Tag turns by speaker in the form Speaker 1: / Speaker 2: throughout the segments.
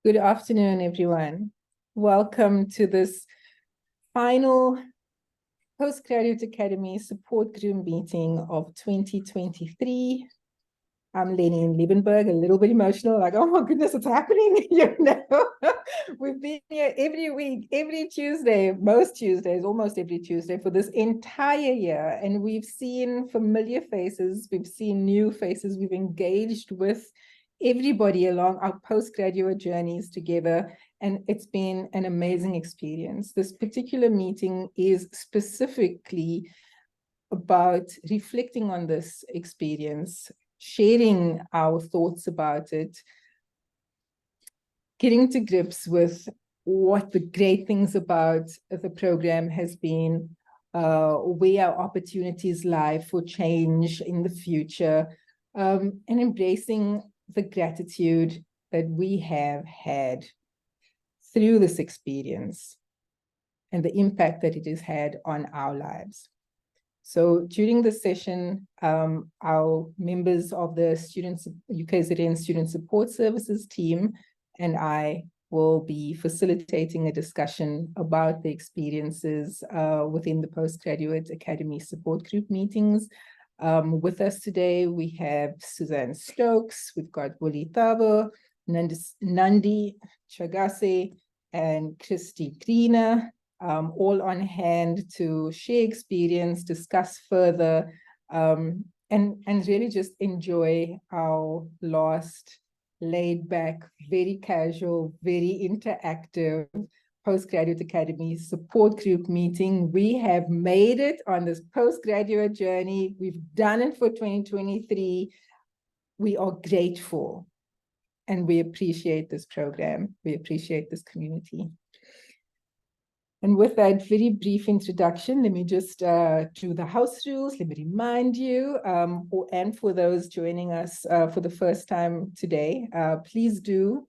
Speaker 1: Good afternoon, everyone. Welcome to this final Postgraduate Academy Support Group meeting of 2023. I'm Lenny in Liebenberg, a little bit emotional, like, oh my goodness, it's happening. We've been here every week, every Tuesday, most Tuesdays, almost every Tuesday for this entire year. And we've seen familiar faces, we've seen new faces, we've engaged with everybody along our postgraduate journeys together. And it's been an amazing experience. This particular meeting is specifically about reflecting on this experience, sharing our thoughts about it, getting to grips with what the great things about the program has been, where our opportunities lie for change in the future, and embracing the gratitude that we have had through this experience and the impact that it has had on our lives. So during the session, our members of the UKZN Student Support Services team and I will be facilitating a discussion about the experiences within the Postgraduate Academy Support Group meetings. With us today, we have Suzanne Stokes, we've got Wuli Thabo, Nandi Chagase, and Christy Greener. All on hand to share experience, discuss further, and really just enjoy our last laid back, very casual, very interactive Postgraduate Academy support group meeting. We have made it on this postgraduate journey. We've done it for 2023. We are grateful and we appreciate this program. We appreciate this community. And with that very brief introduction, let me just do the house rules. Let me remind you, and for those joining us for the first time today, please do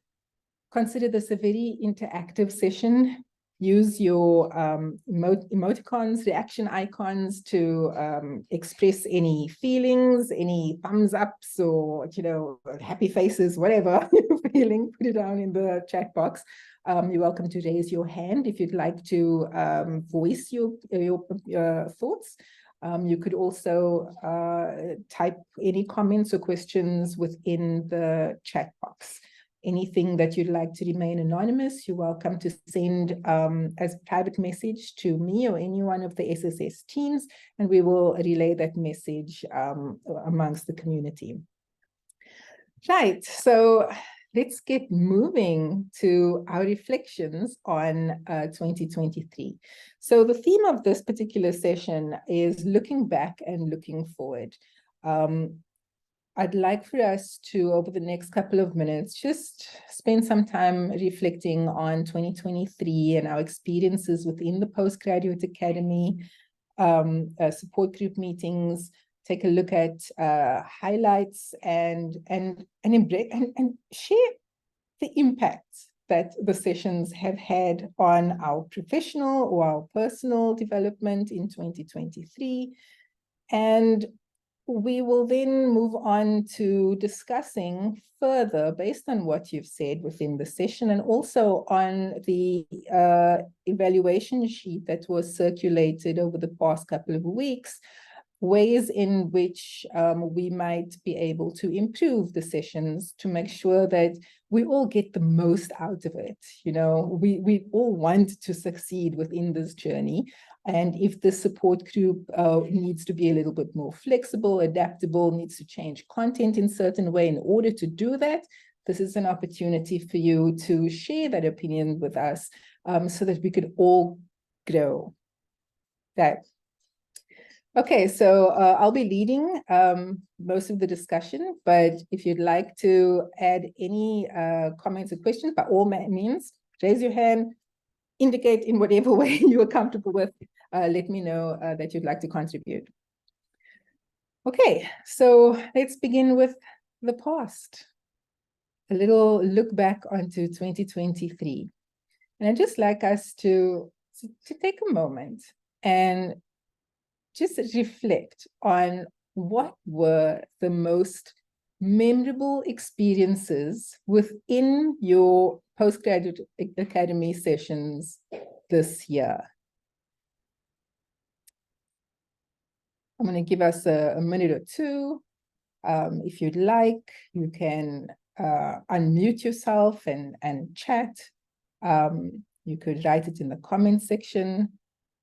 Speaker 1: consider this a very interactive session. Use your emoticons, reaction icons to express any feelings, any thumbs ups or, happy faces, whatever you're feeling, put it down in the chat box. You're welcome to raise your hand if you'd like to voice your thoughts. You could also type any comments or questions within the chat box. Anything that you'd like to remain anonymous, you're welcome to send as a private message to me or any one of the SSS teams, and we will relay that message amongst the community. Right, so let's get moving to our reflections on 2023. So the theme of this particular session is looking back and looking forward. I'd like for us to, over the next couple of minutes, just spend some time reflecting on 2023 and our experiences within the Postgraduate Academy support group meetings, take a look at highlights and share the impact that the sessions have had on our professional or our personal development in 2023. And we will then move on to discussing further based on what you've said within the session and also on the evaluation sheet that was circulated over the past couple of weeks, ways in which we might be able to improve the sessions to make sure that we all get the most out of it. We all want to succeed within this journey. And if the support group needs to be a little bit more flexible, adaptable, needs to change content in certain way in order to do that, this is an opportunity for you to share that opinion with us so that we could all grow. Okay, so I'll be leading most of the discussion, but if you'd like to add any comments or questions, by all means, raise your hand, indicate in whatever way you are comfortable with. Let me know that you'd like to contribute. Okay, so let's begin with the past. A little look back onto 2023. And I'd just like us to take a moment and just reflect on what were the most memorable experiences within your postgraduate academy sessions this year. I'm going to give us a minute or two. If you'd like, you can unmute yourself and chat. You could write it in the comment section,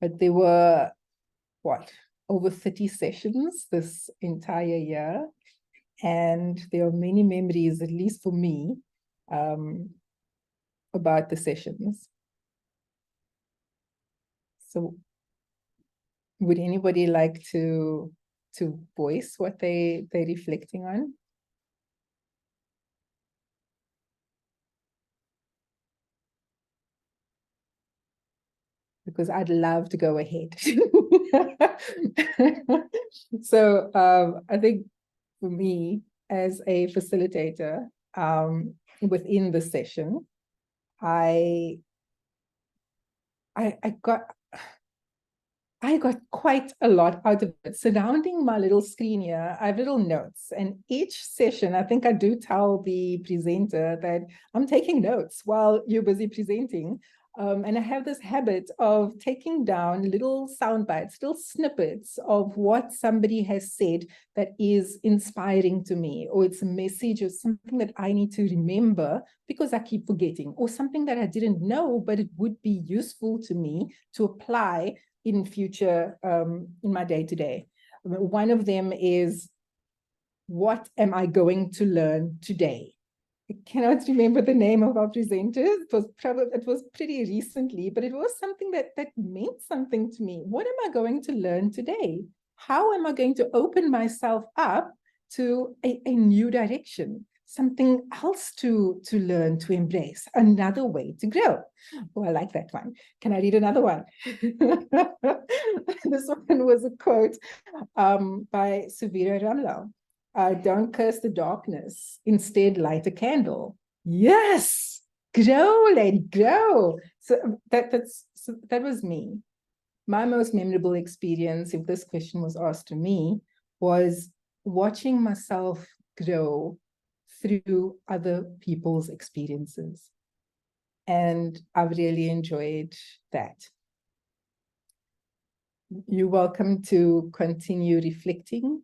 Speaker 1: but there were, what, over 30 sessions this entire year. And there are many memories, at least for me, about the sessions. So would anybody like to voice what they're reflecting on? Because I'd love to go ahead. So I think for me, as a facilitator within the session, I got quite a lot out of it. Surrounding my little screen here, I have little notes, and each session, I think I do tell the presenter that I'm taking notes while you're busy presenting. And I have this habit of taking down little sound bites, little snippets of what somebody has said that is inspiring to me, or it's a message or something that I need to remember because I keep forgetting, or something that I didn't know, but it would be useful to me to apply in future, in my day-to-day. One of them is, what am I going to learn today? I cannot remember the name of our presenters. It was pretty recently, but it was something that meant something to me. What am I going to learn today? How am I going to open myself up to a new direction? Something else to learn, to embrace, another way to grow. Oh, I like that one. Can I read another one? This one was a quote by Suvira Ramlal. Don't curse the darkness, instead light a candle. Yes, grow, lady, grow. So that was me. My most memorable experience, if this question was asked to me, was watching myself grow through other people's experiences. And I've really enjoyed that. You're welcome to continue reflecting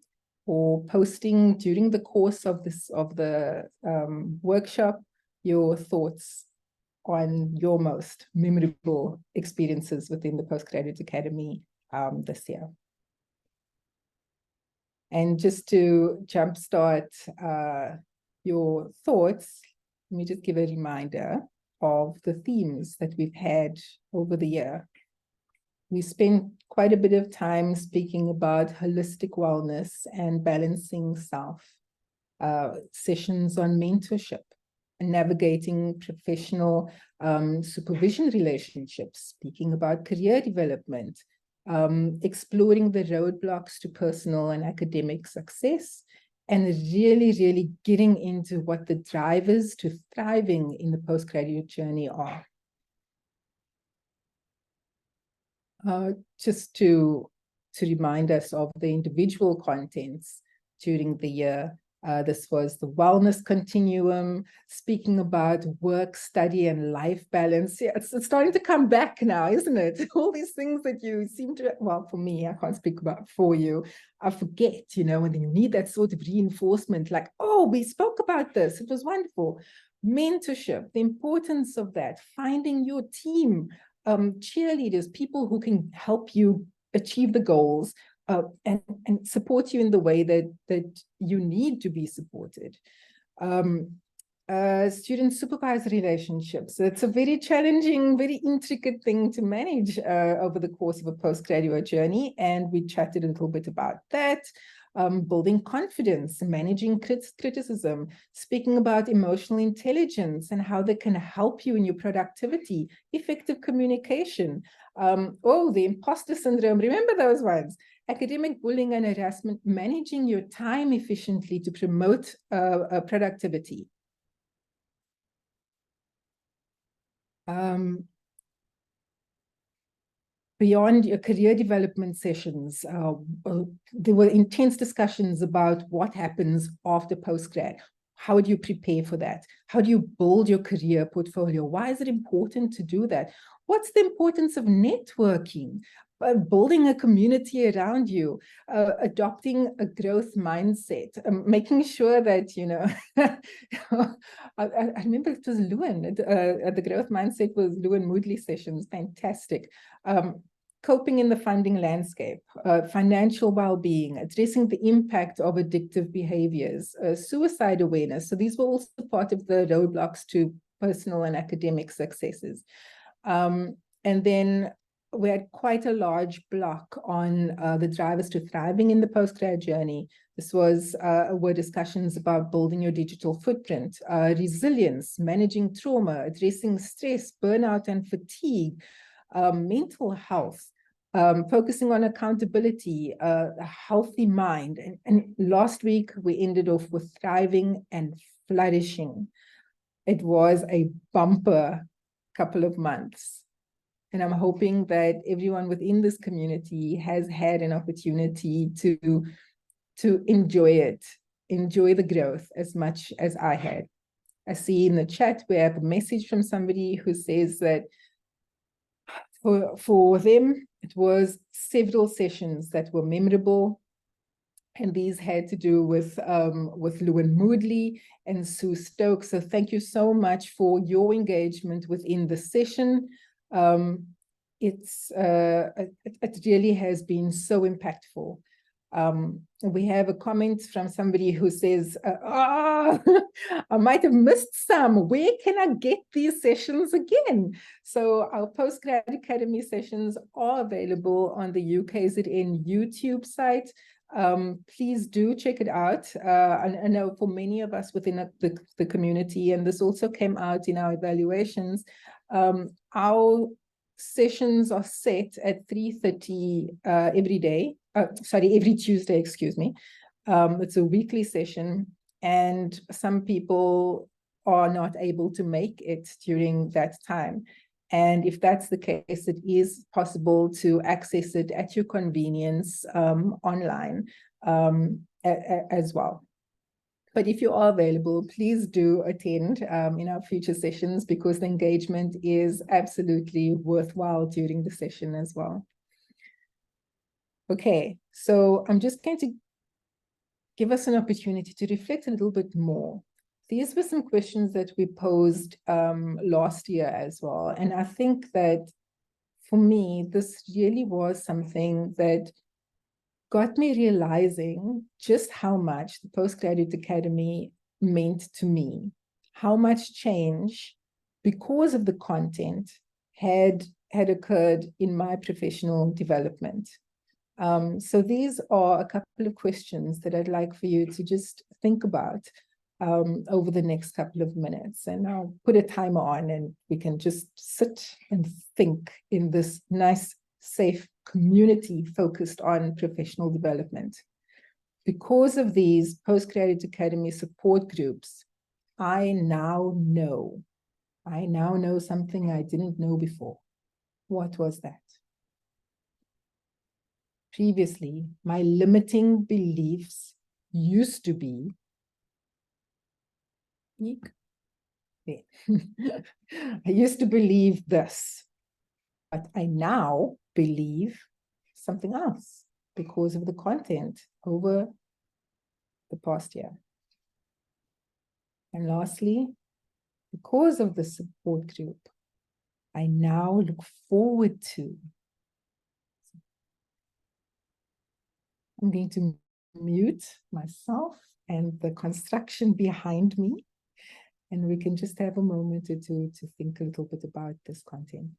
Speaker 1: or posting during the course of the workshop your thoughts on your most memorable experiences within the Postgraduate Academy this year. And just to jumpstart your thoughts, let me just give a reminder of the themes that we've had over the year. We spent quite a bit of time speaking about holistic wellness and balancing self, sessions on mentorship and navigating professional supervision relationships, speaking about career development, exploring the roadblocks to personal and academic success, and really, really getting into what the drivers to thriving in the postgraduate journey are. Just to remind us of the individual contents during the year, this was the wellness continuum, speaking about work, study, and life balance. Yeah, it's starting to come back now, isn't it? All these things that you seem to, well, for me, I can't speak about for you. I forget, you know, and then you need that sort of reinforcement, like, oh, we spoke about this. It was wonderful. Mentorship, the importance of that, finding your team, cheerleaders, people who can help you achieve the goals and support you in the way that you need to be supported. Student-supervisor relationships. So it's a very challenging, very intricate thing to manage over the course of a postgraduate journey, and we chatted a little bit about that. Building confidence, managing criticism, speaking about emotional intelligence and how they can help you in your productivity, effective communication. The imposter syndrome, remember those ones? Academic bullying and harassment, managing your time efficiently to promote productivity. beyond your career development sessions, there were intense discussions about what happens after postgrad. How do you prepare for that? How do you build your career portfolio? Why is it important to do that? What's the importance of networking? Building a community around you, adopting a growth mindset, making sure that, you know, I remember it was Lewin, the growth mindset was Lewin Moodley sessions, fantastic. Coping in the funding landscape, financial well-being, addressing the impact of addictive behaviors, suicide awareness. So these were also part of the roadblocks to personal and academic successes. And then we had quite a large block on the drivers to thriving in the postgrad journey. This were discussions about building your digital footprint, resilience, managing trauma, addressing stress, burnout and fatigue, mental health, focusing on accountability, a healthy mind. And last week, we ended off with thriving and flourishing. It was a bumper couple of months. And I'm hoping that everyone within this community has had an opportunity to enjoy it, enjoy the growth as much as I had. I see in the chat, we have a message from somebody who says that for them, it was several sessions that were memorable. And these had to do with Lewin Moodley and Sue Stokes. So thank you so much for your engagement within the session. It really has been so impactful. We have a comment from somebody who says, I might have missed some. Where can I get these sessions again? So our Postgrad Academy sessions are available on the UKZN YouTube site. Please do check it out. I know for many of us within the community, and this also came out in our evaluations, our sessions are set at 3:30 every Tuesday, excuse me. It's a weekly session, and some people are not able to make it during that time. And if that's the case, it is possible to access it at your convenience online as well. But if you are available, please do attend in our future sessions, because the engagement is absolutely worthwhile during the session as well. Okay, so I'm just going to give us an opportunity to reflect a little bit more. These were some questions that we posed last year as well. And I think that for me, this really was something that got me realizing just how much the Postgraduate Academy meant to me, how much change, because of the content, had occurred in my professional development. So these are a couple of questions that I'd like for you to just think about over the next couple of minutes. And I'll put a timer on and we can just sit and think in this nice, safe community focused on professional development. Because of these Postgraduate Academy support groups, I now know something I didn't know before. What was that? Previously, my limiting beliefs used to be, I used to believe this, but I now believe something else because of the content over the past year. And lastly, because of the support group, I now look forward to. I'm going to mute myself and the construction behind me, and we can just have a moment or two to think a little bit about this content.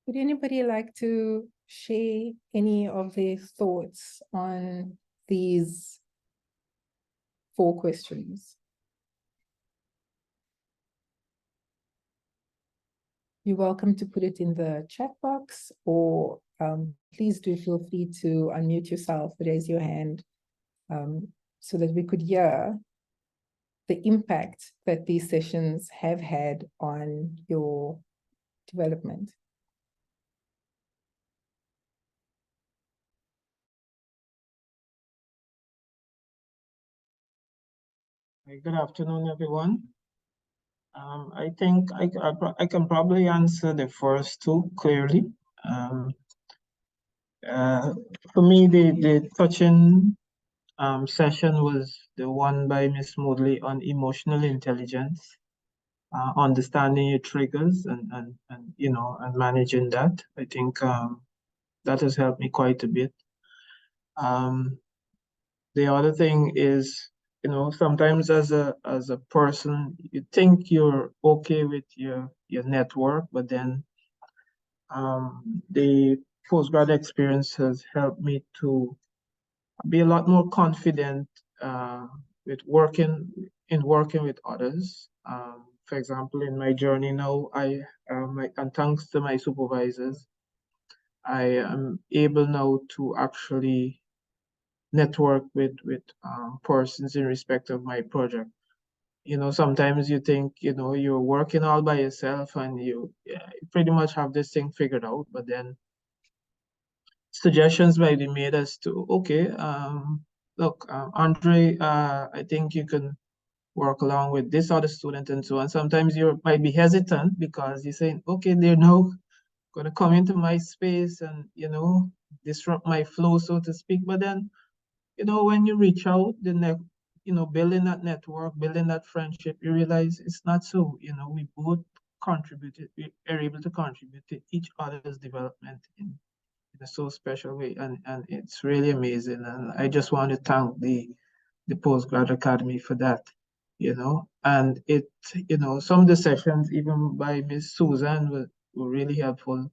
Speaker 1: Would anybody like to share any of their thoughts on these 4 questions? You're welcome to put it in the chat box, or please do feel free to unmute yourself, raise your hand, so that we could hear the impact that these sessions have had on your development.
Speaker 2: Good afternoon, everyone. I think I can probably answer the first 2 clearly. For me, the touching session was the one by Ms. Moodley on emotional intelligence, understanding your triggers and you know, and managing that. I think that has helped me quite a bit. The other thing is, you know, sometimes as a person, you think you're okay with your network, but then the postgrad experience has helped me to be a lot more confident with working with others. For example, in my journey now, and thanks to my supervisors, I am able now to actually network with persons in respect of my project. You know, sometimes you think, you know, you're working all by yourself and you pretty much have this thing figured out, but then suggestions might be made as to, okay, look, Andre, I think you can work along with this other student and so on. Sometimes you might be hesitant because you're saying, okay, they're now going to come into my space and, you know, disrupt my flow, so to speak. But then, you know, when you reach out, you know, building that network, building that friendship, you realize it's not so. You know, we both contributed, we are able to contribute to each other's development in a so special way, and it's really amazing. And I just want to thank the Postgrad Academy for that. You know, and it, you know, some of the sessions, even by Miss Susan, were really helpful.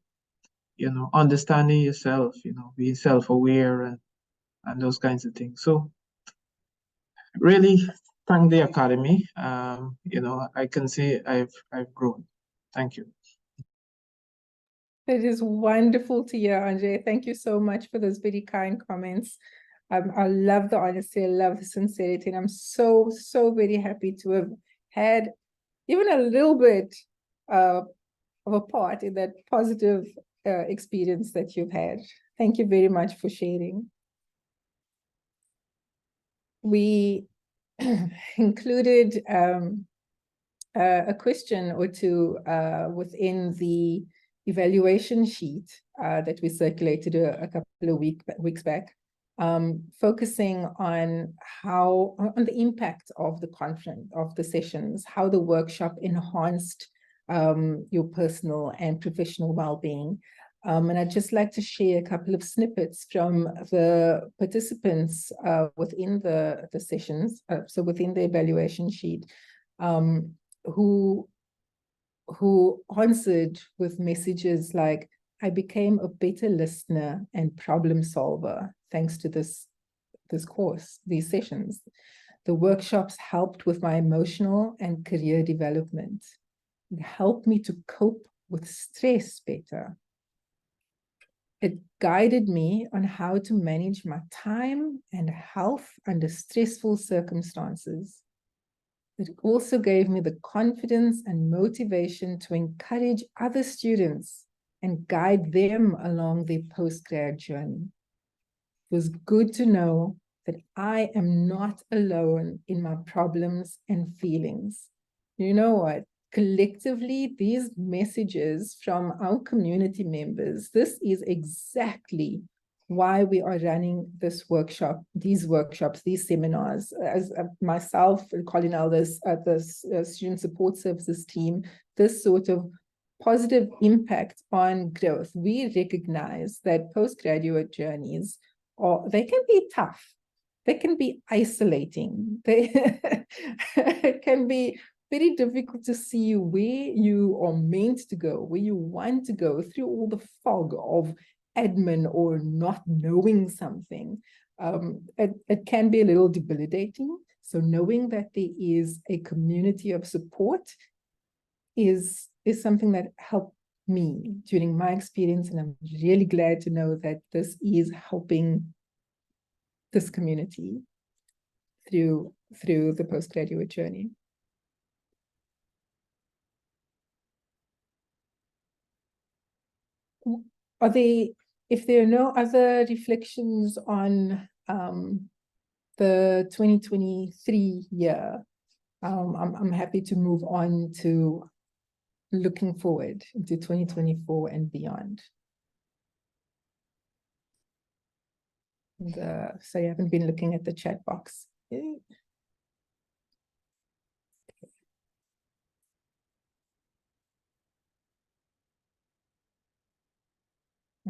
Speaker 2: You know, understanding yourself, you know, being self-aware and those kinds of things. So really thank the Academy. You know, I can see I've grown. Thank you.
Speaker 1: It is wonderful to hear, Andre. Thank you so much for those very kind comments. I love the honesty, I love the sincerity, and I'm so very happy to have had even a little bit of a part in that positive experience that you've had. Thank you very much for sharing. We included a question or 2 within the evaluation sheet that we circulated a couple of weeks back, focusing on on the impact of the conference, of the sessions, how the workshop enhanced your personal and professional well-being. And I'd just like to share a couple of snippets from the participants within the sessions, so within the evaluation sheet, who answered with messages like, I became a better listener and problem solver thanks to this course, these sessions. The workshops helped with my emotional and career development. It helped me to cope with stress better. It guided me on how to manage my time and health under stressful circumstances. It also gave me the confidence and motivation to encourage other students and guide them along their postgrad journey. It was good to know that I am not alone in my problems and feelings. You know what? Collectively, these messages from our community members, this is exactly why we are running this workshop, these workshops, these seminars. As myself and Colin Elders at the Student Support Services team, this sort of positive impact on growth. We recognize that postgraduate journeys, they can be tough. They can be isolating. It can be very difficult to see where you are meant to go, where you want to go through all the fog of admin or not knowing something. It can be a little debilitating. So knowing that there is a community of support is something that helped me during my experience, and I'm really glad to know that this is helping this community through the postgraduate journey. If there are no other reflections on the 2023 year, I'm happy to move on to looking forward into 2024 and beyond. So I haven't been looking at the chat box.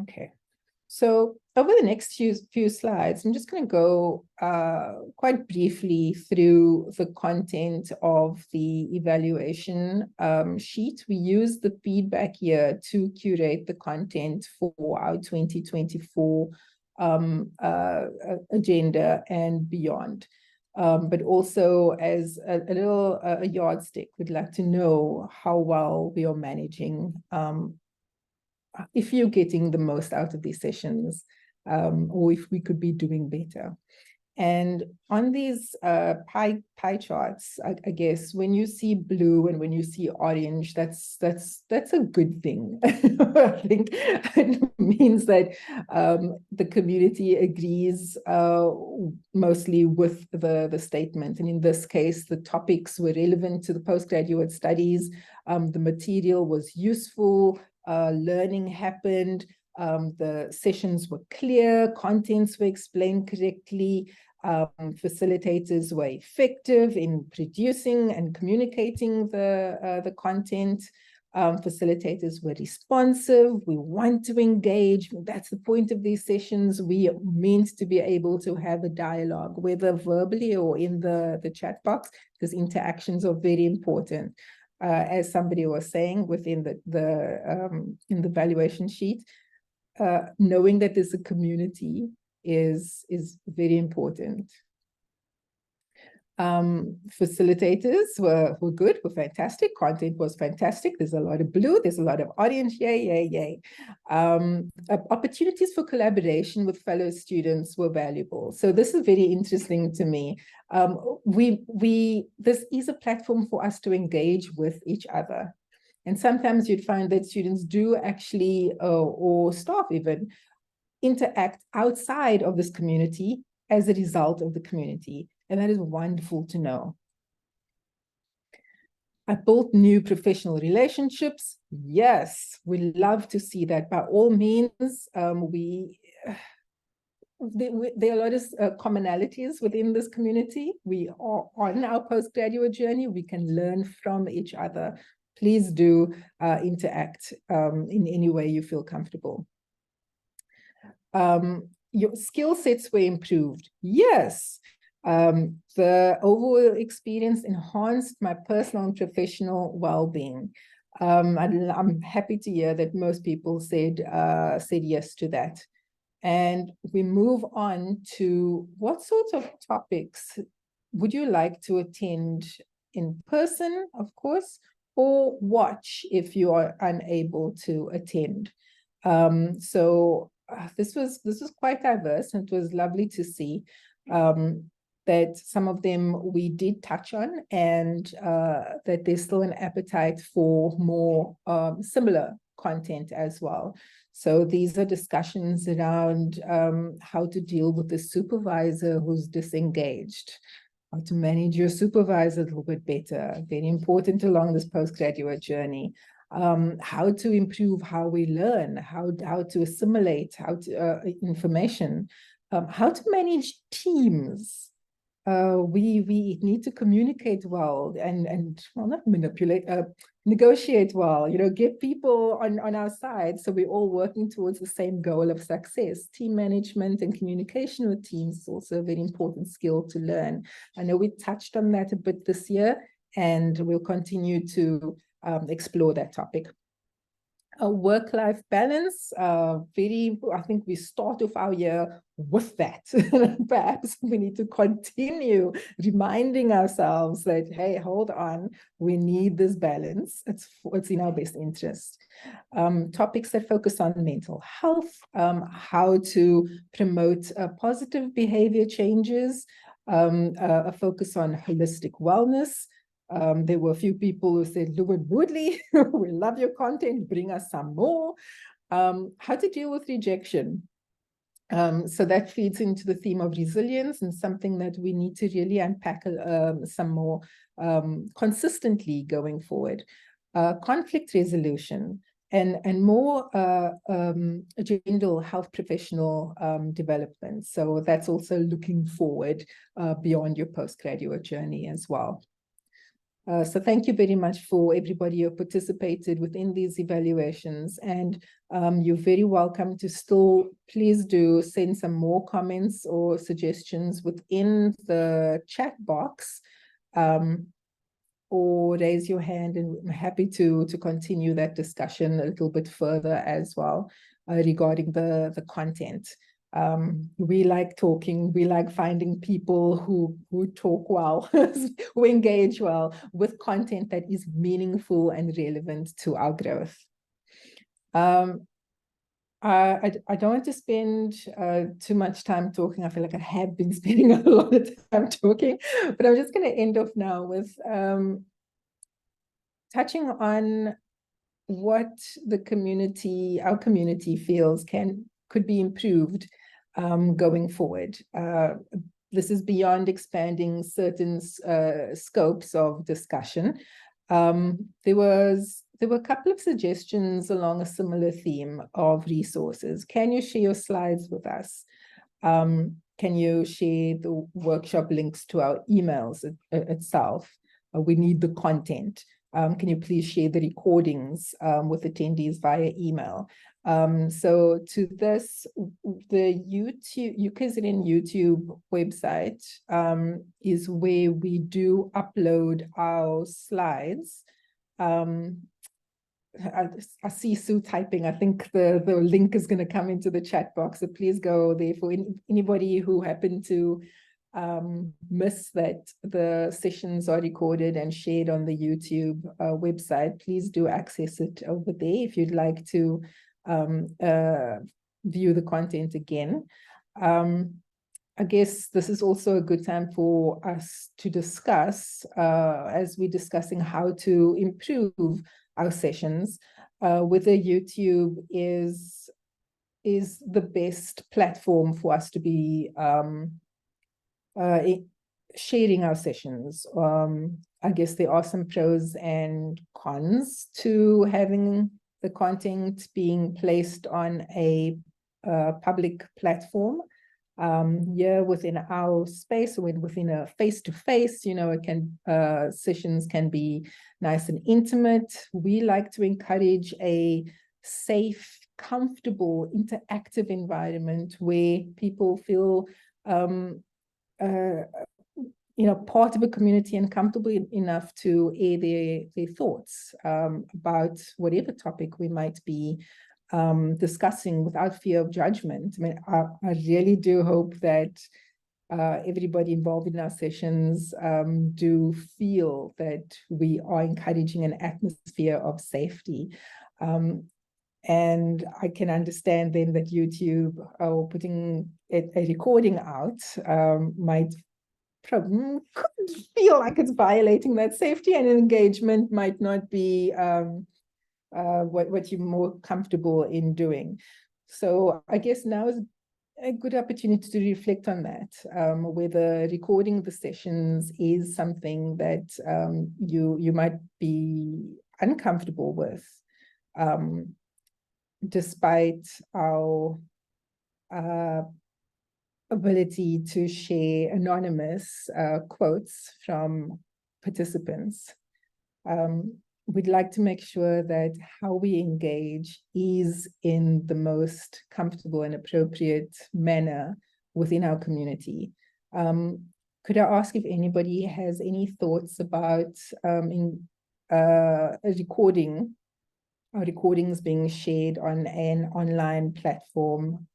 Speaker 1: Okay. So over the next few slides, I'm just going to go quite briefly through the content of the evaluation sheet. We use the feedback year to curate the content for our 2024 agenda and beyond. But also as a little yardstick, we'd like to know how well we are managing if you're getting the most out of these sessions, or if we could be doing better. And on these pie charts, I guess when you see blue and when you see orange, that's a good thing. I think it means that the community agrees mostly with the statement. And in this case, the topics were relevant to the postgraduate studies. The material was useful. Learning happened, the sessions were clear, contents were explained correctly, facilitators were effective in producing and communicating the content, facilitators were responsive, we want to engage, that's the point of these sessions, we are meant to be able to have a dialogue, whether verbally or in the chat box, because interactions are very important. As somebody was saying within in the evaluation sheet, knowing that there's a community is very important. Facilitators were good, were fantastic. Content was fantastic. There's a lot of blue, there's a lot of orange, yay. Opportunities for collaboration with fellow students were valuable. So this is very interesting to me. This is a platform for us to engage with each other. And sometimes you'd find that students do actually, or staff even, interact outside of this community as a result of the community. And that is wonderful to know. I built new professional relationships. Yes, we love to see that. By all means, there are a lot of commonalities within this community. We are on our postgraduate journey. We can learn from each other. Please do interact in any way you feel comfortable. Your skill sets were improved. Yes. The overall experience enhanced my personal and professional well-being. I'm happy to hear that most people said yes to that. And we move on to what sorts of topics would you like to attend in person, of course, or watch if you are unable to attend. This was quite diverse, and it was lovely to see that some of them we did touch on, and that there's still an appetite for more similar content as well. So these are discussions around how to deal with the supervisor who's disengaged, how to manage your supervisor a little bit better, very important along this postgraduate journey. How to improve how we learn, how to assimilate, information, how to manage teams. We need to communicate well and well, not manipulate, negotiate well, get people on our side so we're all working towards the same goal of success. Team management and communication with teams is also a very important skill to learn. I know we touched on that a bit this year, and we'll continue to explore that topic. A work-life balance, I think we start off our year with that. Perhaps we need to continue reminding ourselves that, hey, hold on, we need this balance. It's in our best interest. Topics that focus on mental health, how to promote positive behavior changes, a focus on holistic wellness. There were a few people who said, Lewin Woodley, we love your content, bring us some more. How to deal with rejection. So that feeds into the theme of resilience, and something that we need to really unpack some more consistently going forward. Conflict resolution and more general health professional development. So that's also looking forward beyond your postgraduate journey as well. So thank you very much for everybody who participated within these evaluations, and you're very welcome to still, please do send some more comments or suggestions within the chat box, or raise your hand, and I'm happy to continue that discussion a little bit further as well regarding the content. We like talking, we like finding people who talk well, who engage well with content that is meaningful and relevant to our growth. I don't want to spend too much time talking. I feel like I have been spending a lot of time talking, but I'm just going to end off now with touching on what the community, our community feels could be improved going forward. This is beyond expanding certain scopes of discussion. There were a couple of suggestions along a similar theme of resources. Can you share your slides with us? Can you share the workshop links to our emails itself? We need the content. Can you please share the recordings with attendees via email? So to this, the UKZN YouTube website is where we do upload our slides. I see Sue typing. I think the link is going to come into the chat box, so please go there for anybody who happened to miss that the sessions are recorded and shared on the YouTube website. Please do access it over there if you'd like to view the content again. I guess this is also a good time for us to discuss, as we're discussing how to improve our sessions, whether YouTube is the best platform for us to be sharing our sessions. I guess there are some pros and cons to having the content being placed on a public platform. Here within our space, or within a face-to-face, it can sessions can be nice and intimate. We like to encourage a safe, comfortable, interactive environment where people feel part of a community and comfortable enough to air their thoughts about whatever topic we might be discussing without fear of judgment. I mean, I really do hope that everybody involved in our sessions do feel that we are encouraging an atmosphere of safety. And I can understand then that YouTube, putting a recording out, could feel like it's violating that safety, and engagement might not be what you're more comfortable in doing. So I guess now is a good opportunity to reflect on that, whether recording the sessions is something that you might be uncomfortable with, despite our ability to share anonymous quotes from participants. We'd like to make sure that how we engage is in the most comfortable and appropriate manner within our community. could I ask if anybody has any thoughts about a recording, recordings being shared on an online platform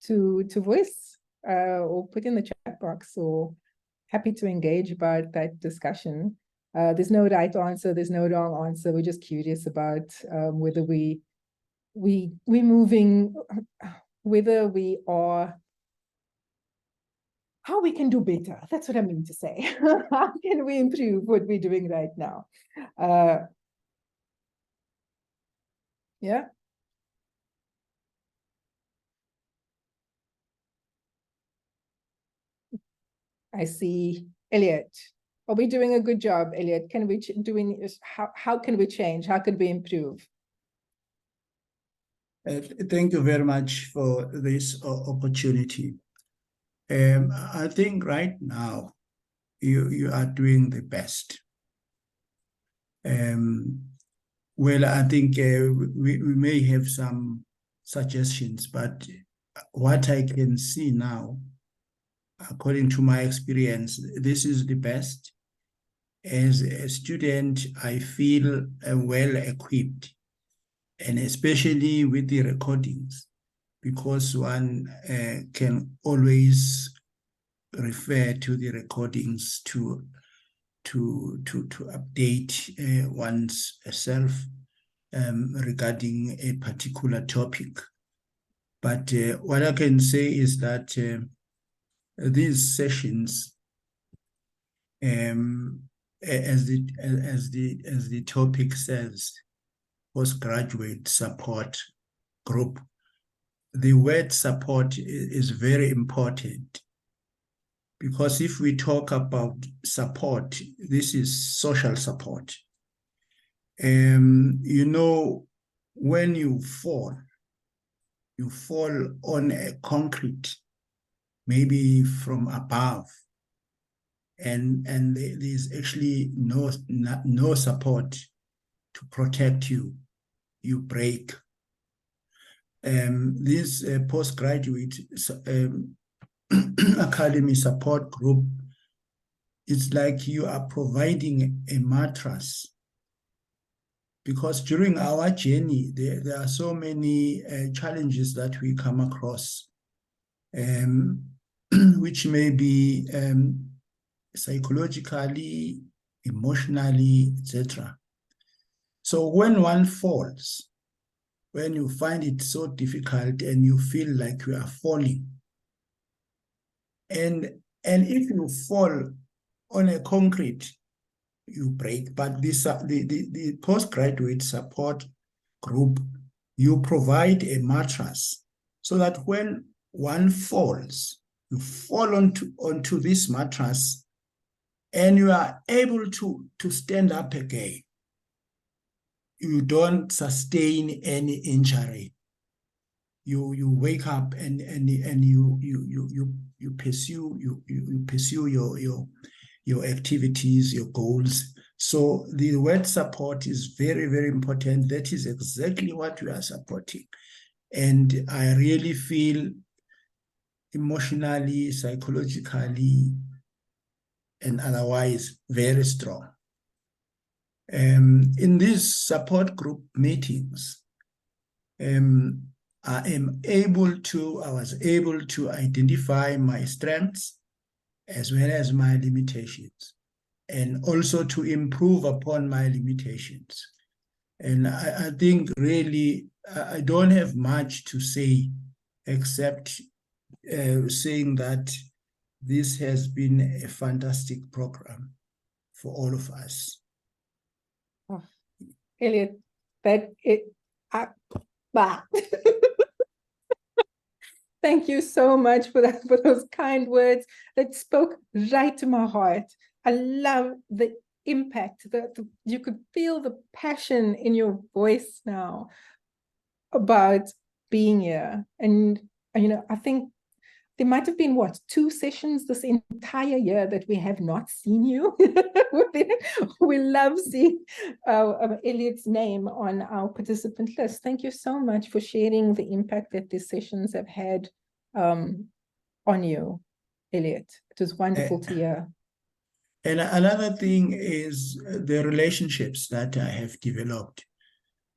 Speaker 1: to voice or put in the chat box, or happy to engage about that discussion. There's no right answer, there's no wrong answer. We're just curious about whether we're moving, whether we are, how we can do better. That's what I mean to say. How can we improve what we're doing right now? Yeah. I see Elliot. Are we doing a good job, Elliot? Can we how can we change? How could we improve?
Speaker 3: Thank you very much for this opportunity. I think right now you are doing the best. Well, I think we may have some suggestions, but what I can see now, according to my experience, this is the best. As a student, I feel well equipped, and especially with the recordings, because one can always refer to the recordings to update one's self regarding a particular topic. But what I can say is that these sessions, as the topic says, postgraduate support group, the word support is very important, because if we talk about support, this is social support. You know, when you fall on a concrete, maybe from above, and there's actually no support to protect you, you break. This postgraduate academy support group, it's like you are providing a mattress, because during our journey there are so many challenges that we come across, which may be psychologically, emotionally, etc. So when one falls, when you find it so difficult and you feel like you are falling, and if you fall on a concrete, you break. But the postgraduate support group, you provide a mattress so that when one falls, you fall onto this mattress and you are able to stand up again. You don't sustain any injury. You wake up and you pursue your activities, your goals. So the word support is very, very important. That is exactly what we are supporting. And I really feel emotionally, psychologically, and otherwise very strong. In these support group meetings, I was able to identify my strengths as well as my limitations, and also to improve upon my limitations. And I think really I don't have much to say except saying that this has been a fantastic program for all of us.
Speaker 1: Oh, Elliot, thank you so much for that, for those kind words that spoke right to my heart. I love the impact that you could feel the passion in your voice now about being here. And you know, I think there might have been, what, 2 sessions this entire year that we have not seen you. We love seeing Elliot's name on our participant list. Thank you so much for sharing the impact that these sessions have had on you. Elliot. It was wonderful to hear.
Speaker 3: And another thing is the relationships that I have developed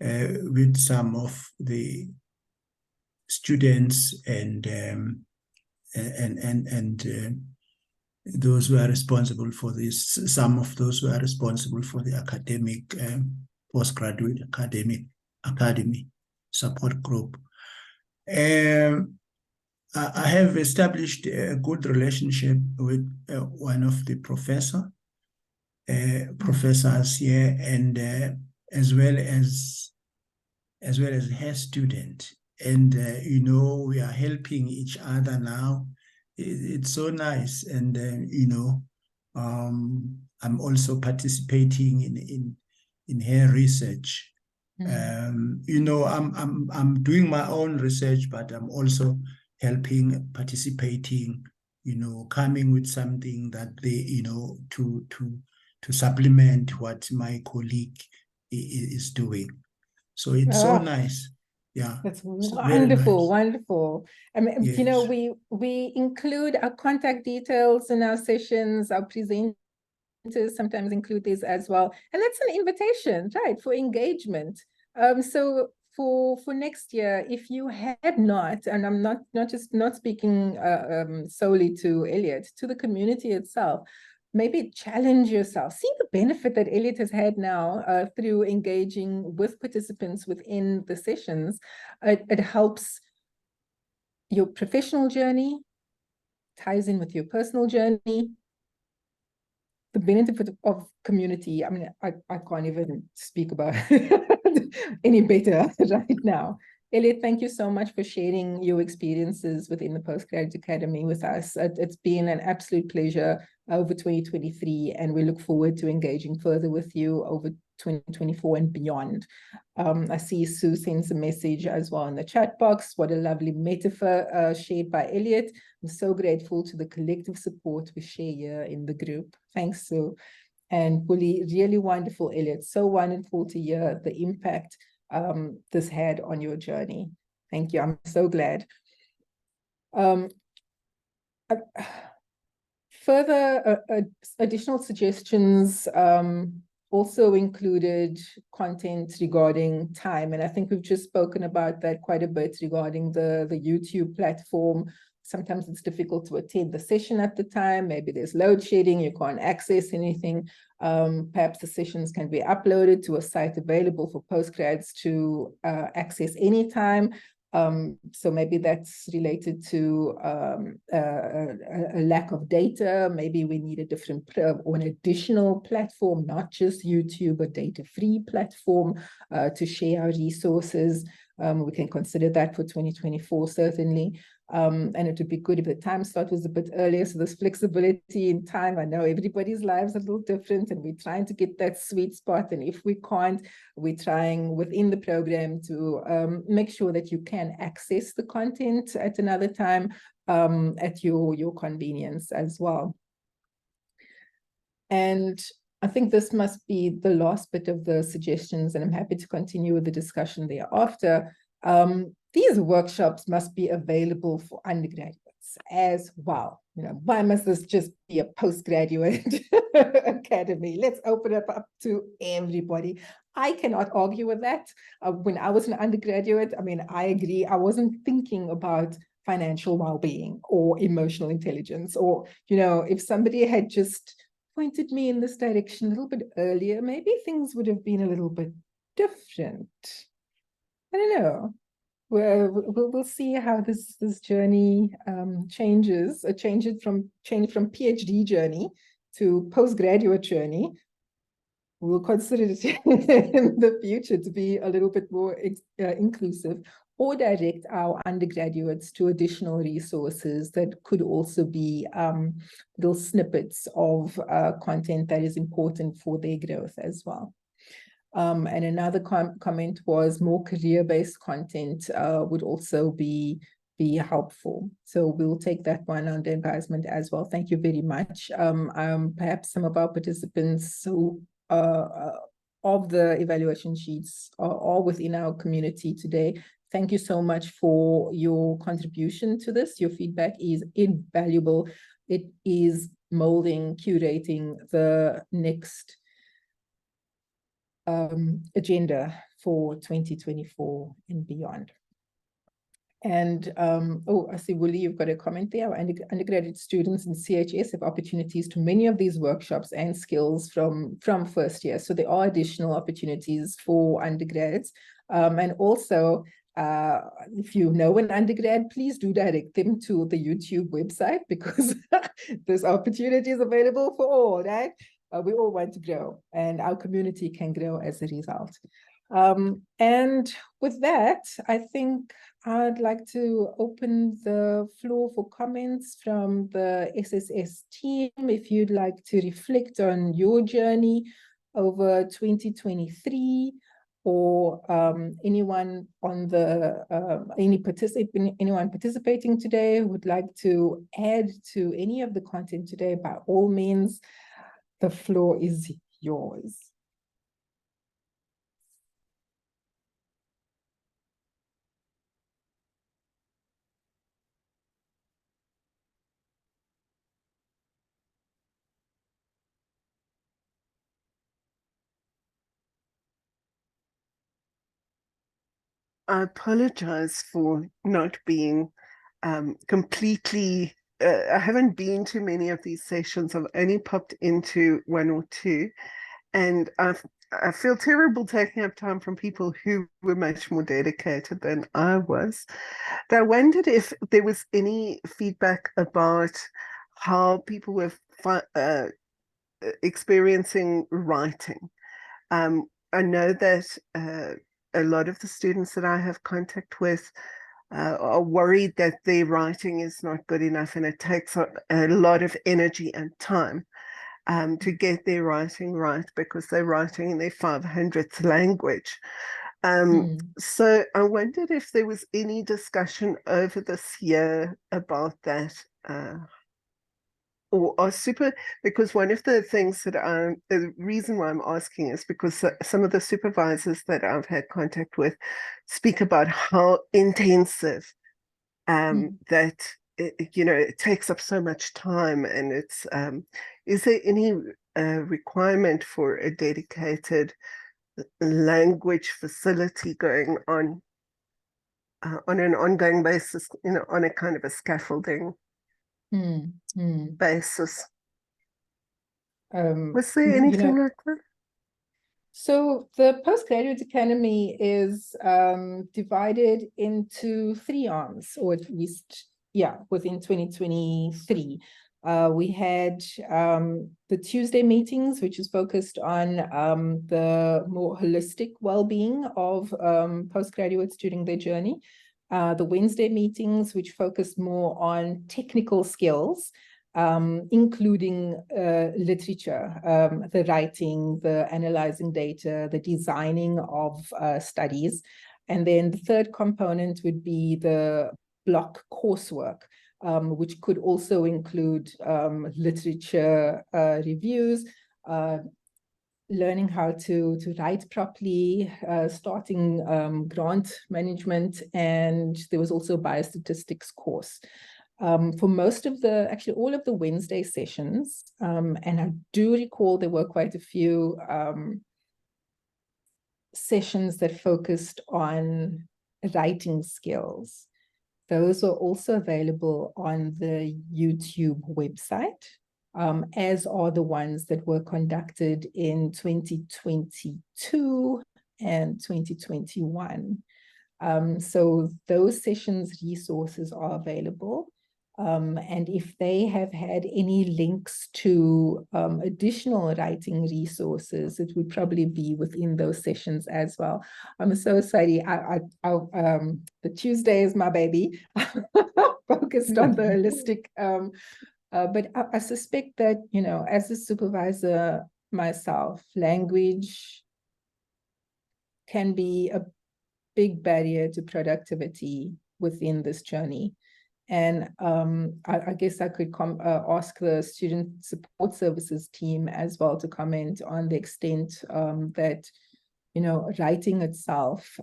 Speaker 3: with some of the students and those who are responsible for this. Some of those who are responsible for the academic postgraduate academy support group. I have established a good relationship with one of the professors here, and as well as her student. And you know, we are helping each other now. It's so nice, and you know, I'm also participating in her research. You know, I'm doing my own research, but I'm also helping, participating, you know, coming with something that they, you know, to supplement what my colleague is doing. So it's so nice. Yeah,
Speaker 1: that's
Speaker 3: nice.
Speaker 1: wonderful, wonderful. I mean,
Speaker 3: yes.
Speaker 1: You know, we include our contact details in our sessions. Our presenters sometimes include these as well, and that's an invitation, right, for engagement. So for next year, if you had not, and I'm not speaking solely to Elliot, to the community itself, maybe challenge yourself. See the benefit that Elliot has had now through engaging with participants within the sessions. It helps your professional journey, ties in with your personal journey. The benefit of community, I mean, I can't even speak about any better right now. Elliot, thank you so much for sharing your experiences within the Postgraduate Academy with us. It's been an absolute pleasure over 2023, and we look forward to engaging further with you over 2024 and beyond. I see Sue sends a message as well in the chat box. What a lovely metaphor shared by Elliot. I'm so grateful to the collective support we share here in the group. Thanks, Sue. And really wonderful, Elliot. So wonderful to hear the impact this had on your journey. Thank you. I'm so glad. Further additional suggestions also included content regarding time. And I think we've just spoken about that quite a bit regarding the YouTube platform. Sometimes it's difficult to attend the session at the time. Maybe there's load shedding, you can't access anything. Perhaps the sessions can be uploaded to a site available for postgrads to access anytime. So maybe that's related to a lack of data. Maybe we need a different or an additional platform, not just YouTube, a data-free platform to share our resources. We can consider that for 2024, certainly. And it would be good if the time slot was a bit earlier. So there's flexibility in time. I know everybody's lives are a little different, and we're trying to get that sweet spot. And if we can't, we're trying within the program to make sure that you can access the content at another time at your convenience as well. And I think this must be the last bit of the suggestions, and I'm happy to continue with the discussion thereafter. These workshops must be available for undergraduates as well. You know, why must this just be a postgraduate academy? Let's open it up to everybody. I cannot argue with that. When I was an undergraduate, I mean, I agree. I wasn't thinking about financial well-being or emotional intelligence, or, you know, if somebody had just pointed me in this direction a little bit earlier, maybe things would have been a little bit different. I don't know. We'll see how this journey changes. Change from PhD journey to postgraduate journey. We'll consider it in the future to be a little bit more inclusive, or direct our undergraduates to additional resources that could also be little snippets of content that is important for their growth as well. And another comment was more career-based content would also be helpful. So we'll take that one under advisement as well. Thank you very much. Perhaps some of our participants who of the evaluation sheets are within our community today. Thank you so much for your contribution to this. Your feedback is invaluable. it is molding, curating the next agenda for 2024 and beyond. And oh, I see, Willie, you've got a comment there. Undergraduate students in CHS have opportunities to many of these workshops and skills from first year. So there are additional opportunities for undergrads. And also, if you know an undergrad, please do direct them to the YouTube website, because there's opportunities available for all, right? We all want to grow, and our community can grow as a result. And with that, I think I'd like to open the floor for comments from the SSS team. If you'd like to reflect on your journey over 2023, or anyone on the anyone participating today who would like to add to any of the content today, by all means, the floor is yours.
Speaker 4: I apologize for not being completely, I haven't been to many of these sessions. I've only popped into one or two, and I feel terrible taking up time from people who were much more dedicated than I was. But I wondered if there was any feedback about how people were experiencing writing. I know that a lot of the students that I have contact with are worried that their writing is not good enough, and it takes a lot of energy and time to get their writing right, because they're writing in their 500th language. So I wondered if there was any discussion over this year about that, or super, because one of the things that the reason why I'm asking is because some of the supervisors that I've had contact with speak about how intensive that it takes up so much time, and it's is there any requirement for a dedicated language facility going on an ongoing basis, on a kind of a scaffolding basis? Was there anything like that?
Speaker 1: So the Postgraduate Academy is divided into 3 arms, or at least, within 2023. We had the Tuesday meetings, which is focused on the more holistic well-being of postgraduates during their journey. The Wednesday meetings, which focused more on technical skills, including literature, the writing, the analyzing data, the designing of studies. And then the third component would be the block coursework, which could also include literature reviews, learning how to write properly, starting grant management, and there was also a biostatistics course. For most of actually all of the Wednesday sessions, and I do recall there were quite a few sessions that focused on writing skills. Those are also available on the YouTube website, as are the ones that were conducted in 2022 and 2021. So those sessions resources are available. And if they have had any links to additional writing resources, it would probably be within those sessions as well. I'm so sorry. The Tuesday is my baby, focused on the holistic. But I suspect that, as a supervisor myself, language can be a big barrier to productivity within this journey. And I guess I could ask the Student Support Services team as well to comment on the extent that, writing itself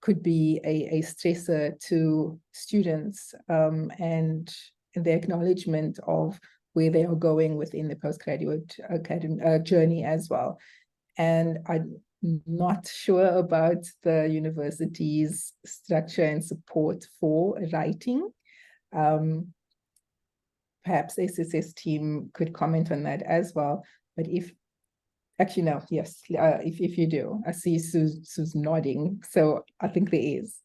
Speaker 1: could be a stressor to students. And the acknowledgement of where they are going within the postgraduate academy journey as well. And I'm not sure about the university's structure and support for writing. Perhaps SSS team could comment on that as well. But if, actually no, yes, if you do, I see Sue's nodding. So I think there is.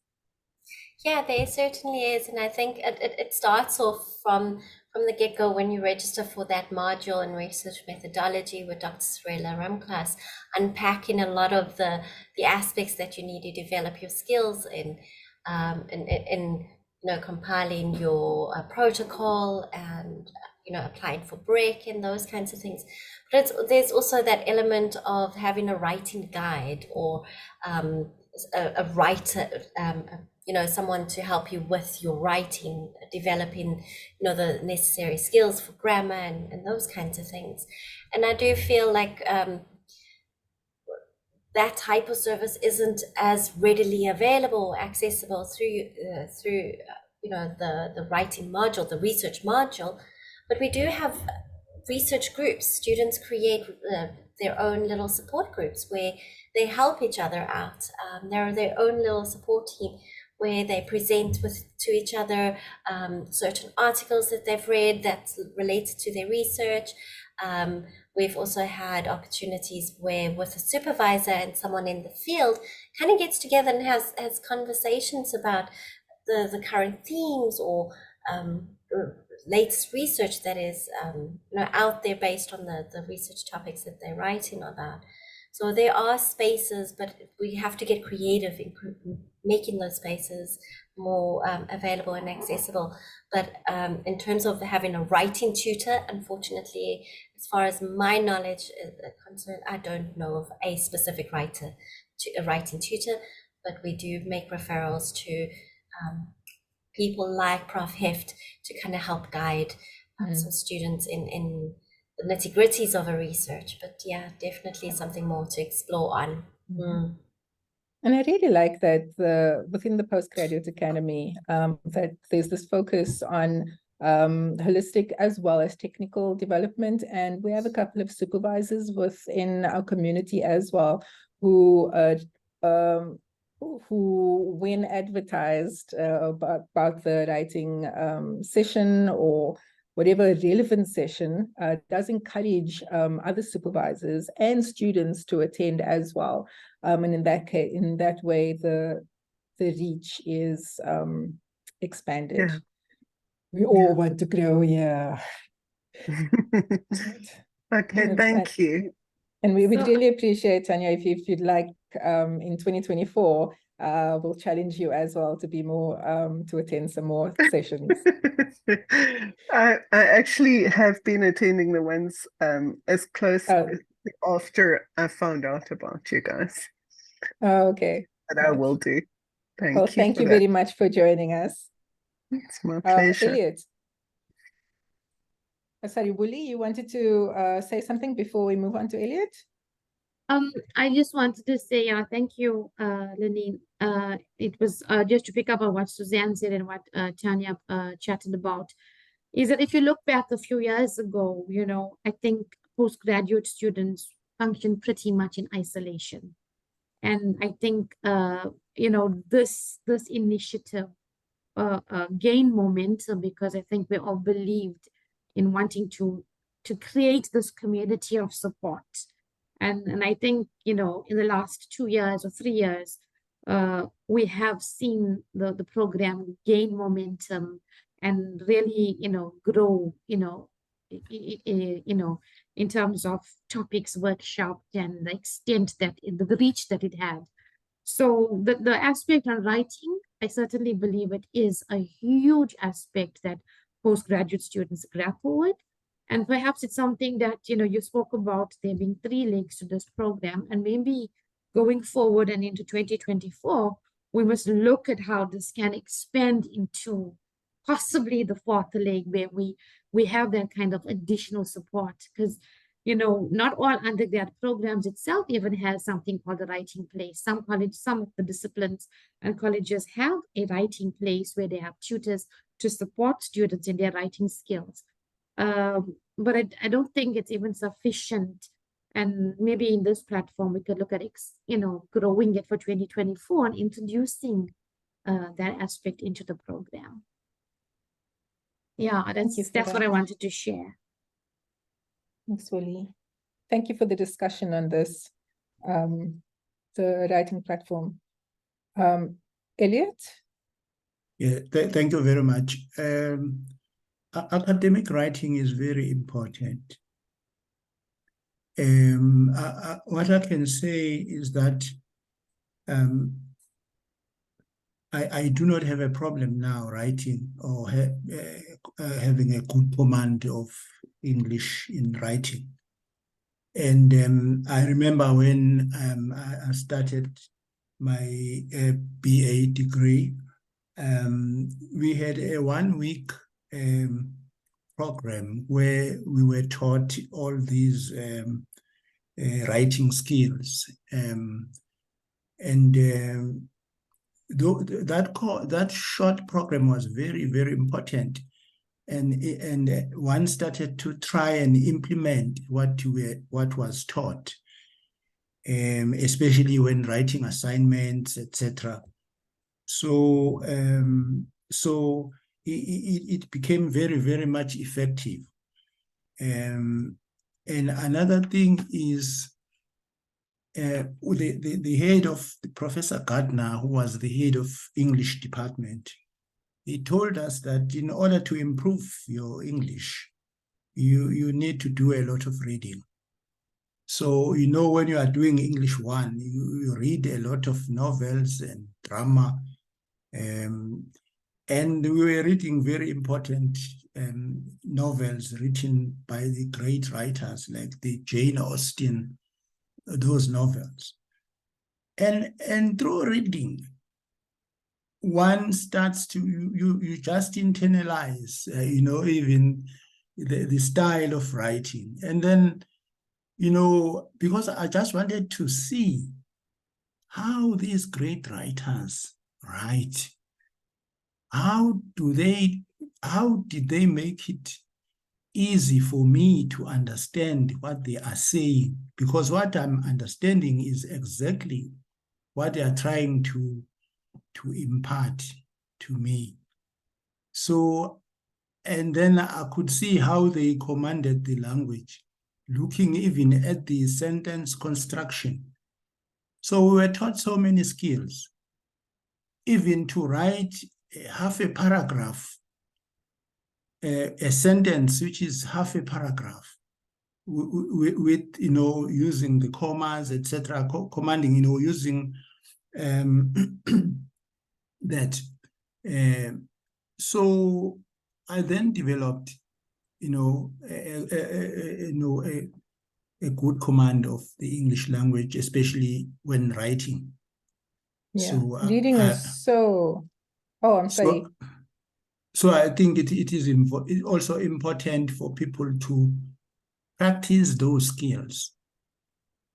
Speaker 5: Yeah, there certainly is. And I think it starts off from the get-go when you register for that module in research methodology with Dr. Sorella Ramklas, unpacking a lot of the aspects that you need to develop your skills in you know, compiling your protocol and, you know, applying for BREC and those kinds of things. But there's also that element of having a writing guide or a writer, you know, someone to help you with your writing, developing, you know, the necessary skills for grammar and those kinds of things. And I do feel like that type of service isn't as readily available, accessible through you know, the writing module, the research module. But we do have research groups. Students create their own little support groups where they help each other out. They're their own little support team where they present to each other certain articles that they've read that's related to their research. We've also had opportunities where with a supervisor and someone in the field kind of gets together and has conversations about the current themes or latest research that is you know, out there based on the research topics that they're writing about. So there are spaces, but we have to get creative in making those spaces more available and accessible. But in terms of having a writing tutor, unfortunately, as far as my knowledge is concerned, I don't know of a specific writing tutor, but we do make referrals to people like Prof. Heft to kind of help guide some students in the nitty-gritties of a research. But yeah, definitely something more to explore on.
Speaker 1: And I really like that within the Postgraduate Academy, that there's this focus on holistic as well as technical development. And we have a couple of supervisors within our community as well who when advertised about the writing session or whatever relevant session, does encourage other supervisors and students to attend as well. And in that case, in that way, the reach is expanded.
Speaker 4: Yeah.
Speaker 1: We all want to grow, yeah.
Speaker 4: Okay, thank you.
Speaker 1: And we would really appreciate, Tanya, if you'd like in 2024, we'll challenge you as well to be more, to attend some more sessions.
Speaker 4: I actually have been attending the ones as close as after I found out about you guys.
Speaker 1: Oh, okay.
Speaker 4: But I will do.
Speaker 1: Thank you very much for joining us.
Speaker 4: It's my pleasure.
Speaker 1: Elliot. Sorry, Wooly, you wanted to say something before we move on to Elliot?
Speaker 6: I just wanted to say thank you, Lenine. It was just to pick up on what Suzanne said and what Tanya chatted about, is that if you look back a few years ago, you know, I think postgraduate students function pretty much in isolation. And I think, you know, this initiative gained momentum because I think we all believed in wanting to create this community of support. And I think, you know, in the last 2 years or 3 years, we have seen the program gain momentum and really, you know, grow, you know, in terms of topics workshopped and the extent that, the reach that it had. So the aspect on writing, I certainly believe it is a huge aspect that postgraduate students grapple with. And perhaps it's something that, you know, you spoke about there being 3 legs to this program, and maybe going forward and into 2024, we must look at how this can expand into possibly the 4th leg where we have that kind of additional support. Because You know, not all undergrad programs itself even has something called a writing place. Some of the disciplines and colleges have a writing place where they have tutors to support students in their writing skills. But I don't think it's even sufficient. And maybe in this platform, we could look at, growing it for 2024 and introducing that aspect into the program. Yeah, that's what I wanted to share.
Speaker 1: Thanks, Willie. Thank you for the discussion on this, the writing platform. Elliot?
Speaker 3: Yeah, thank you very much. Academic writing is very important. What I can say is that I do not have a problem now writing or having a good command of English in writing. And I remember when I started my BA degree, we had a 1-week program where we were taught all these writing skills. That short program was very, very important. And one started to try and implement what was taught, especially when writing assignments, etc. So it became very, very much effective. And another thing is the head of Professor Gardner, who was the head of English department, he told us that in order to improve your English, you need to do a lot of reading. So, when you are doing English 1, you read a lot of novels and drama. And we were reading very important novels written by the great writers like the Jane Austen, those novels. And through reading, one starts to, you just internalize, even the style of writing. And then, because I just wanted to see how these great writers write. How did they make it easy for me to understand what they are saying? Because what I'm understanding is exactly what they are trying to impart to me. So, and then I could see how they commanded the language, looking even at the sentence construction. So we were taught so many skills, even to write half a paragraph, a sentence which is half a paragraph, with using the commas, etc., commanding, using that. So I then developed, a good command of the English language, especially when writing.
Speaker 1: Yeah,
Speaker 3: so,
Speaker 1: reading is so. Oh, I'm sorry.
Speaker 3: So I think it is also important for people to practice those skills.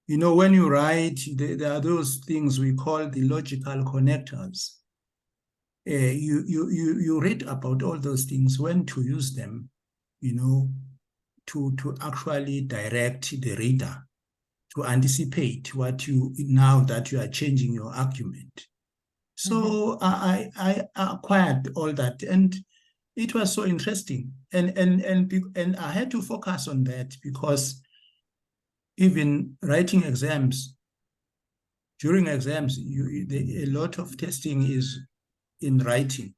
Speaker 3: When you write, there are those things we call the logical connectors. You read about all those things, when to use them, to actually direct the reader to anticipate now that you are changing your argument. So I acquired all that, and it was so interesting. And I had to focus on that, because even writing exams, during exams, a lot of testing is in writing.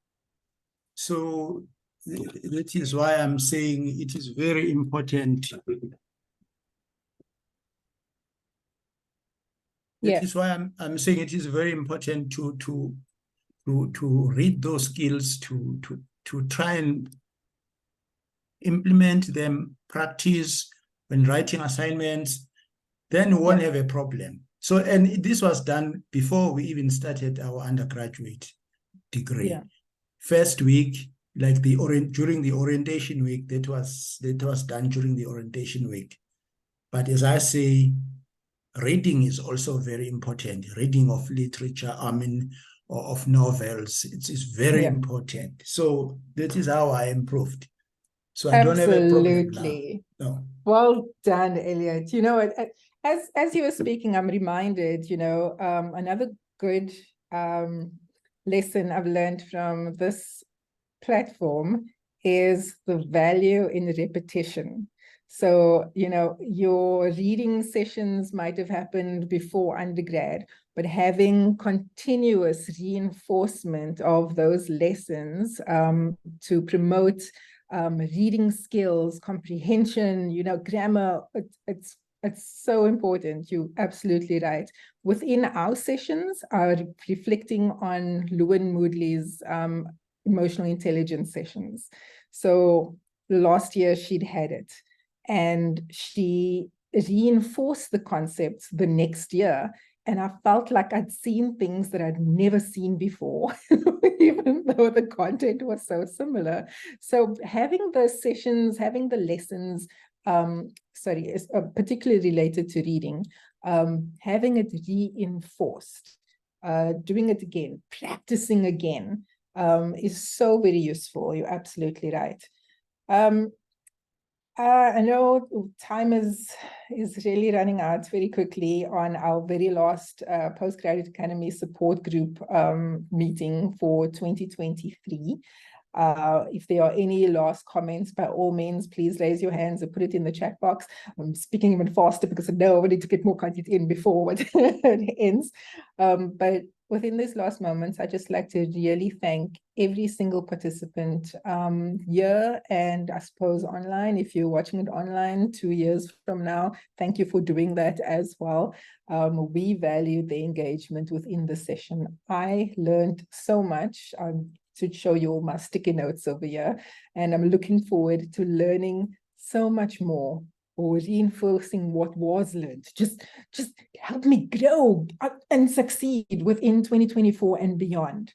Speaker 3: So that is why I'm saying it is very important. That is why I'm saying it is very important to read those skills, to try and implement them, practice when writing assignments, then we won't have a problem. So, and this was done before we even started our undergraduate degree.
Speaker 1: Yeah.
Speaker 3: First week, like during the orientation week, that was done during the orientation week. But as I say, reading is also very important. Reading of literature, of novels, it's very important. So that is how I improved. So I don't have a problem now.
Speaker 1: Absolutely.
Speaker 3: No.
Speaker 1: Well done, Elliot. You know, as you were speaking, I'm reminded, you know, another good lesson I've learned from this platform is the value in repetition. So, you know, your reading sessions might have happened before undergrad, but having continuous reinforcement of those lessons to promote reading skills, comprehension, you know, grammar, it's so important. You're absolutely right. Within our sessions are reflecting on Lewin Moodley's emotional intelligence sessions. So last year she'd had it, and she reinforced the concepts the next year. And I felt like I'd seen things that I'd never seen before, even though the content was so similar. So having the sessions, having the lessons, particularly related to reading, having it reinforced, doing it again, practicing again, is so very useful. You're absolutely right. I know time is really running out very quickly on our very last Postgraduate Academy support group meeting for 2023. If there are any last comments, by all means, please raise your hands or put it in the chat box. I'm speaking even faster because I know I need to get more content in before it ends. But within these last moments, I'd just like to really thank every single participant here, and I suppose online. If you're watching it online 2 years from now, thank you for doing that as well. We value the engagement within the session. I learned so much. To show you all my sticky notes over here, and I'm looking forward to learning so much more, or reinforcing what was learned. Just help me grow and succeed within 2024 and beyond.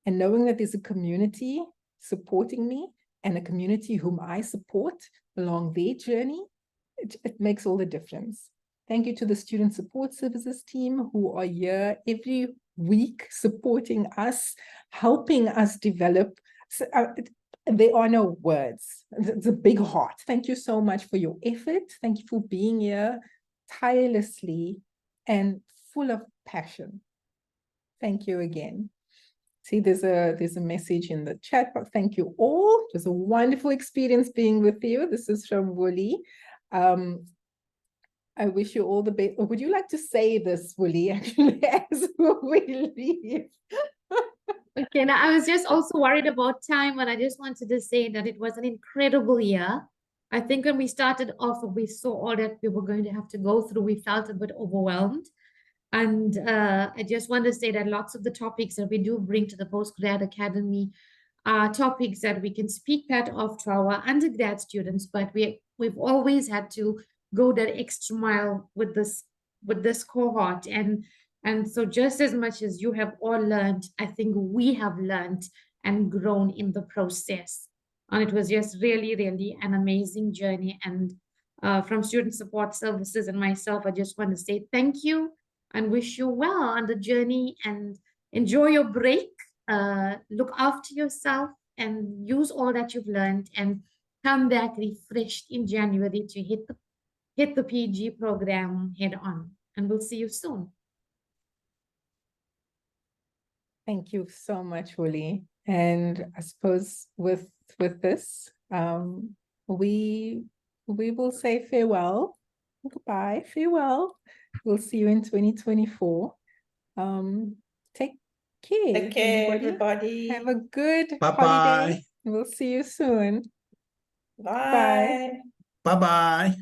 Speaker 1: And knowing that there's a community supporting me and a community whom I support along their journey, it makes all the difference. Thank you to the Student Support Services team who are here every week supporting us, helping us develop. So, there are no words. It's a big heart. Thank you so much for your effort. Thank you for being here tirelessly and full of passion. Thank you again. See, there's a message in the chat box. Thank you all. It was a wonderful experience being with you. This is from Wooly. I wish you all the best. Or would you like to say this, Wooly, actually, as we leave?
Speaker 6: Okay, now I was just also worried about time, but I just wanted to say that it was an incredible year. I think when we started off, we saw all that we were going to have to go through. We felt a bit overwhelmed. And I just want to say that lots of the topics that we do bring to the Postgrad Academy are topics that we can speak part of to our undergrad students, but we've always had to go that extra mile with this cohort. And so just as much as you have all learned, I think we have learned and grown in the process. And it was just really, really an amazing journey. And from Student Support Services and myself, I just want to say thank you and wish you well on the journey, and enjoy your break. Look after yourself and use all that you've learned, and come back refreshed in January to hit the PG program head on. And we'll see you soon.
Speaker 1: Thank you so much, Wooly. And I suppose with this, we will say farewell, goodbye, farewell. We'll see you in 2024. Take care.
Speaker 7: Take care, everybody.
Speaker 1: Have a good
Speaker 3: Bye-bye.
Speaker 1: holiday. We'll see you soon.
Speaker 7: Bye.
Speaker 3: Bye-bye.